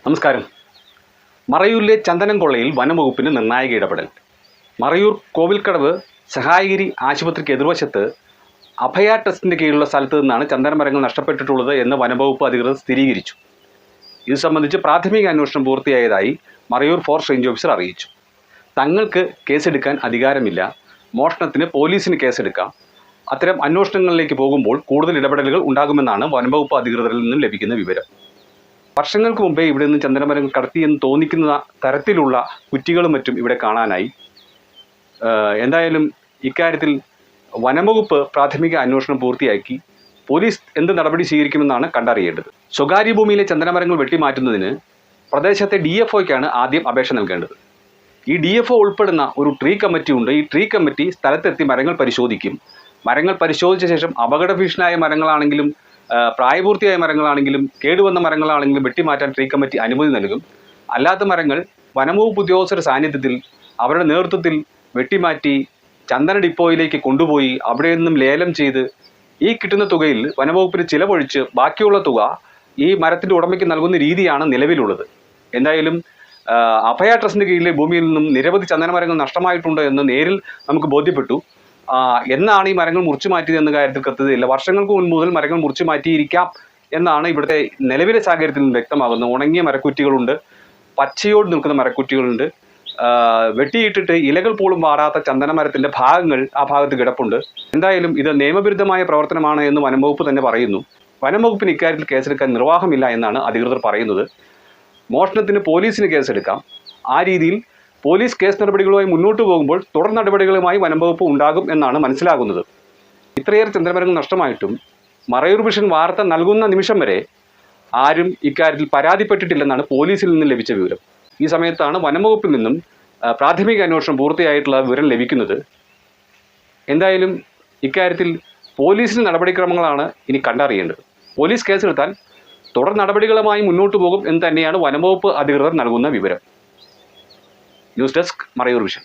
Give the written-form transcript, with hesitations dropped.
നമസ്കാരം. മറയൂരിലെ ചന്ദനം കൊള്ളയിൽ വനംവകുപ്പിന് നിർണായക ഇടപെടൽ. മറയൂർ കോവിൽക്കടവ് സഹായഗിരി ആശുപത്രിക്ക് എതിർവശത്ത് അഭയ ട്രസ്റ്റിൻ്റെ കീഴിലുള്ള സ്ഥലത്ത് നിന്നാണ് ചന്ദനമരങ്ങൾ നഷ്ടപ്പെട്ടിട്ടുള്ളത് എന്ന് വനംവകുപ്പ് അധികൃതർ സ്ഥിരീകരിച്ചു. ഇത് സംബന്ധിച്ച് പ്രാഥമിക അന്വേഷണം പൂർത്തിയായതായി മറയൂർ ഫോറസ്റ്റ് റേഞ്ച് ഓഫീസർ അറിയിച്ചു. തങ്ങൾക്ക് കേസെടുക്കാൻ അധികാരമില്ല, മോഷണത്തിന് പോലീസിന് കേസെടുക്കാം. അത്തരം അന്വേഷണങ്ങളിലേക്ക് പോകുമ്പോൾ കൂടുതൽ ഇടപെടലുകൾ ഉണ്ടാകുമെന്നാണ് വനംവകുപ്പ് അധികൃതരിൽ നിന്നും ലഭിക്കുന്ന വിവരം. വർഷങ്ങൾക്ക് മുമ്പേ ഇവിടെ നിന്ന് ചന്ദനമരങ്ങൾ കടത്തിയെന്ന് തോന്നിക്കുന്ന തരത്തിലുള്ള കുറ്റികളും മറ്റും ഇവിടെ കാണാനായി. എന്തായാലും ഇക്കാര്യത്തിൽ വനംവകുപ്പ് പ്രാഥമിക അന്വേഷണം പൂർത്തിയാക്കി പോലീസ് എന്ത് നടപടി സ്വീകരിക്കുമെന്നാണ് കണ്ടറിയേണ്ടത്. സ്വകാര്യ ഭൂമിയിലെ ചന്ദനമരങ്ങൾ വെട്ടിമാറ്റുന്നതിന് പ്രദേശത്തെ DFOയ്ക്കാണ് ആദ്യം അപേക്ഷ നൽകേണ്ടത്. ഈ DFO ഉൾപ്പെടുന്ന ഒരു ട്രീ കമ്മിറ്റി ഉണ്ട്. ഈ ട്രീ കമ്മിറ്റി സ്ഥലത്തെത്തി മരങ്ങൾ പരിശോധിക്കും. മരങ്ങൾ പരിശോധിച്ച ശേഷം അപകട ഭീഷണിയായ മരങ്ങളാണെങ്കിലും പ്രായപൂർത്തിയായ മരങ്ങളാണെങ്കിലും കേടുവന്ന മരങ്ങളാണെങ്കിലും വെട്ടിമാറ്റാൻ ട്രീ കമ്മിറ്റി അനുമതി നൽകും. അല്ലാത്ത മരങ്ങൾ വനംവകുപ്പ് ഉദ്യോഗസ്ഥരുടെ സാന്നിധ്യത്തിൽ അവരുടെ നേതൃത്വത്തിൽ വെട്ടിമാറ്റി ചന്ദന ഡിപ്പോയിലേക്ക് കൊണ്ടുപോയി അവിടെ നിന്നും ലേലം ചെയ്ത് ഈ കിട്ടുന്ന തുകയിൽ വനംവകുപ്പിന് ചിലവൊഴിച്ച് ബാക്കിയുള്ള തുക ഈ മരത്തിൻ്റെ ഉടമയ്ക്ക് നൽകുന്ന രീതിയാണ് നിലവിലുള്ളത്. എന്തായാലും അഭയ ട്രസ്റ്റിൻ്റെ കീഴിലെ ഭൂമിയിൽ നിന്നും നിരവധി ചന്ദനമരങ്ങൾ നഷ്ടമായിട്ടുണ്ട് എന്ന് നേരിൽ നമുക്ക് ബോധ്യപ്പെട്ടു. എന്നാണ് ഈ മരങ്ങൾ മുറിച്ചു മാറ്റിയത് എന്ന കാര്യത്തിൽ കൃത്യതയില്ല. വർഷങ്ങൾക്ക് മുൻപ് മുതൽ മരങ്ങൾ മുറിച്ചു മാറ്റിയിരിക്കാം എന്നാണ് ഇവിടുത്തെ നിലവിലെ സാഹചര്യത്തിൽ നിന്ന് വ്യക്തമാകുന്നത്. ഉണങ്ങിയ മരക്കുറ്റികളുണ്ട്, പച്ചയോട് നിൽക്കുന്ന മരക്കുറ്റികളുണ്ട്, വെട്ടിയിട്ടിട്ട് ഇലകൾ പോലും വാടാത്ത ചന്ദനമരത്തിൻ്റെ ഭാഗങ്ങൾ ആ ഭാഗത്ത് കിടപ്പുണ്ട്. എന്തായാലും ഇത് നിയമവിരുദ്ധമായ പ്രവർത്തനമാണ് എന്ന് വനംവകുപ്പ് തന്നെ പറയുന്നു. വനംവകുപ്പിന് ഇക്കാര്യത്തിൽ കേസെടുക്കാൻ നിർവാഹമില്ല എന്നാണ് അധികൃതർ പറയുന്നത്. മോഷണത്തിന് പോലീസിന് കേസെടുക്കാം. ആ രീതിയിൽ പോലീസ് കേസ് നടപടികളുമായി മുന്നോട്ട് പോകുമ്പോൾ തുടർ നടപടികളുമായി വനംവകുപ്പ് ഉണ്ടാകും എന്നാണ് മനസ്സിലാകുന്നത്. ഇത്രയേറെ ചന്ദനമരങ്ങൾ നഷ്ടമായിട്ടും മറയൂർ വിഷൻ വാർത്ത നൽകുന്ന നിമിഷം വരെ ആരും ഇക്കാര്യത്തിൽ പരാതിപ്പെട്ടിട്ടില്ലെന്നാണ് പോലീസിൽ നിന്ന് ലഭിച്ച വിവരം. ഈ സമയത്താണ് വനംവകുപ്പിൽ നിന്നും പ്രാഥമിക അന്വേഷണം പൂർത്തിയായിട്ടുള്ള വിവരം ലഭിക്കുന്നത്. എന്തായാലും ഇക്കാര്യത്തിൽ പോലീസിൻ്റെ നടപടിക്രമങ്ങളാണ് ഇനി കണ്ടറിയേണ്ടത്. പോലീസ് കേസെടുത്താൽ തുടർ നടപടികളുമായി മുന്നോട്ട് പോകും എന്ന് തന്നെയാണ് വനംവകുപ്പ് അധികൃതർ നൽകുന്ന വിവരം. News desk, Marayoor vision.